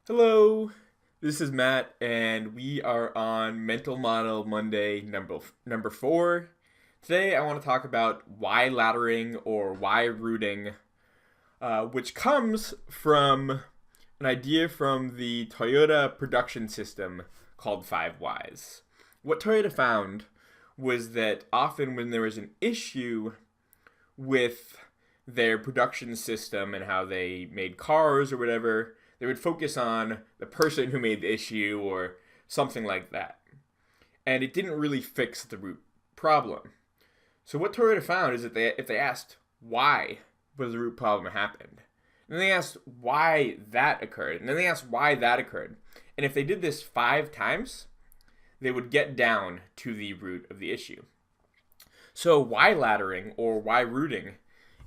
Hello, this is Matt, and we are on Mental Model Monday number four. Today, I want to talk about why laddering or why rooting, which comes from an idea from the Toyota production system called Five Whys. What Toyota found was that often when there was an issue with their production system and how they made cars or whatever, they would focus on the person who made the issue or something like that. And it didn't really fix the root problem. So what Toyota found is that if they asked why was the root problem happened, and then they asked why that occurred, and then they asked why that occurred, and if they did this 5 times, they would get down to the root of the issue. So why laddering or why rooting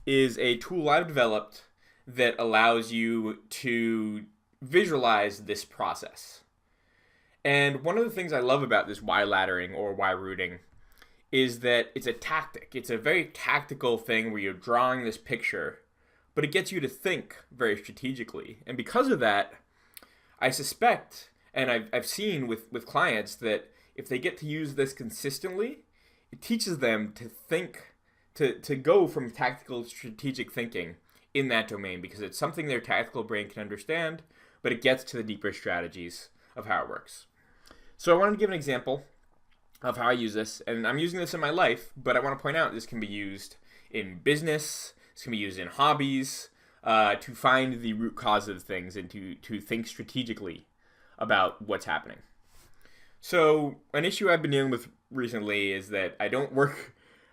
is a tool I've developed that allows you to visualize this process. And one of the things I love about this why laddering or why rooting is that it's a tactic. It's a very tactical thing where you're drawing this picture, but it gets you to think very strategically. And because of that, I suspect, and I've seen with clients, that if they get to use this consistently, it teaches them to think, to go from tactical strategic thinking in that domain, because it's something their tactical brain can understand, but it gets to the deeper strategies of how it works. So I wanted to give an example of how I use this, and I'm using this in my life, but I want to point out this can be used in business, this can be used in hobbies, to find the root cause of things and to think strategically about what's happening. So an issue I've been dealing with recently is that I don't work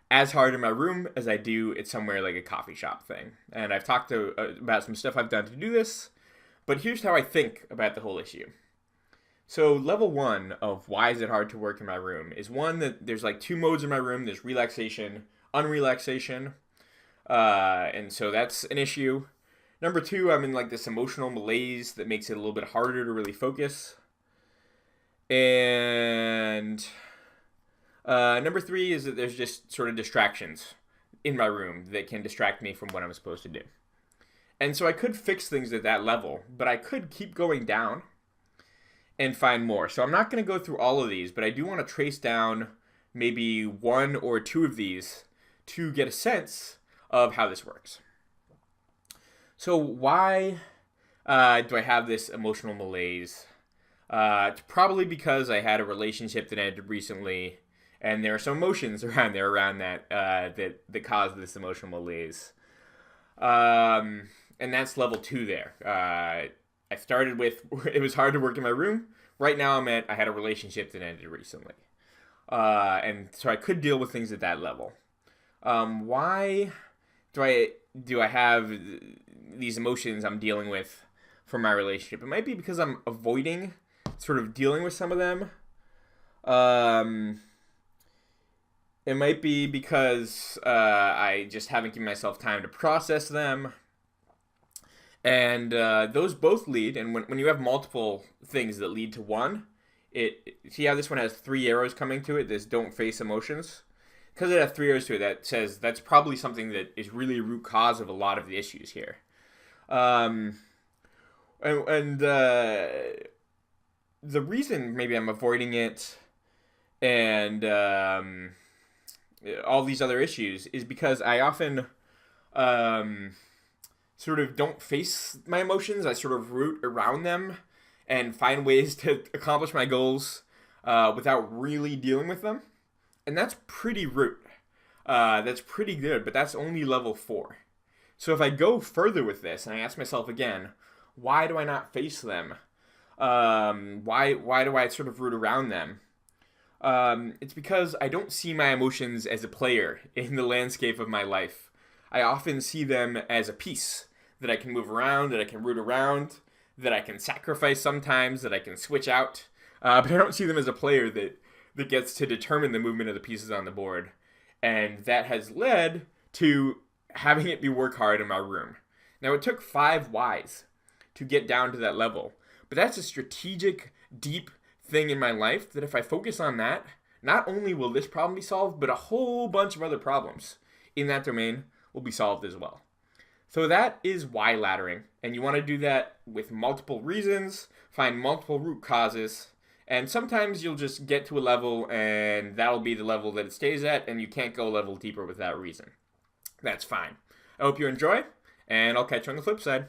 as hard in my room as I do at somewhere like a coffee shop thing. And I've talked about some stuff I've done to do this, but here's how I think about the whole issue. So level one of why is it hard to work in my room is one that there's like 2 modes in my room. There's relaxation, unrelaxation. And so that's an issue. Number 2, I'm in like this emotional malaise that makes it a little bit harder to really focus. And number 3 is that there's just sort of distractions in my room that can distract me from what I'm supposed to do. And so I could fix things at that level, but I could keep going down and find more. So I'm not going to go through all of these, but I do want to trace down maybe 1 or 2 of these to get a sense of how this works. So why do I have this emotional malaise? It's probably because I had a relationship that ended recently, and there are some emotions around that that caused this emotional malaise. And that's level 2 there. I started with, it was hard to work in my room. Right now I had a relationship that ended recently. And so I could deal with things at that level. Why do I have these emotions I'm dealing with from my relationship? It might be because I'm avoiding sort of dealing with some of them. It might be because I just haven't given myself time to process them. And those both lead, and when you have multiple things that lead to one, see how this one has 3 arrows coming to it, this don't face emotions? Because it has 3 arrows to it, that says that's probably something that is really a root cause of a lot of the issues here. The reason maybe I'm avoiding it and all these other issues is because I often sort of don't face my emotions. I sort of root around them and find ways to accomplish my goals without really dealing with them. And that's pretty root. That's pretty good, but that's only level 4. So if I go further with this and I ask myself again, why do I not face them? Why do I sort of root around them? It's because I don't see my emotions as a player in the landscape of my life. I often see them as a piece that I can move around, that I can root around, that I can sacrifice sometimes, that I can switch out. But I don't see them as a player that gets to determine the movement of the pieces on the board. And that has led to having it be work hard in my room. Now, it took 5 whys to get down to that level. But that's a strategic, deep thing in my life that if I focus on that, not only will this problem be solved, but a whole bunch of other problems in that domain will be solved as well. So that is why laddering. And you want to do that with multiple reasons, find multiple root causes, and sometimes you'll just get to a level and that'll be the level that it stays at, and you can't go a level deeper with that reason. That's fine. I hope you enjoy, and I'll catch you on the flip side.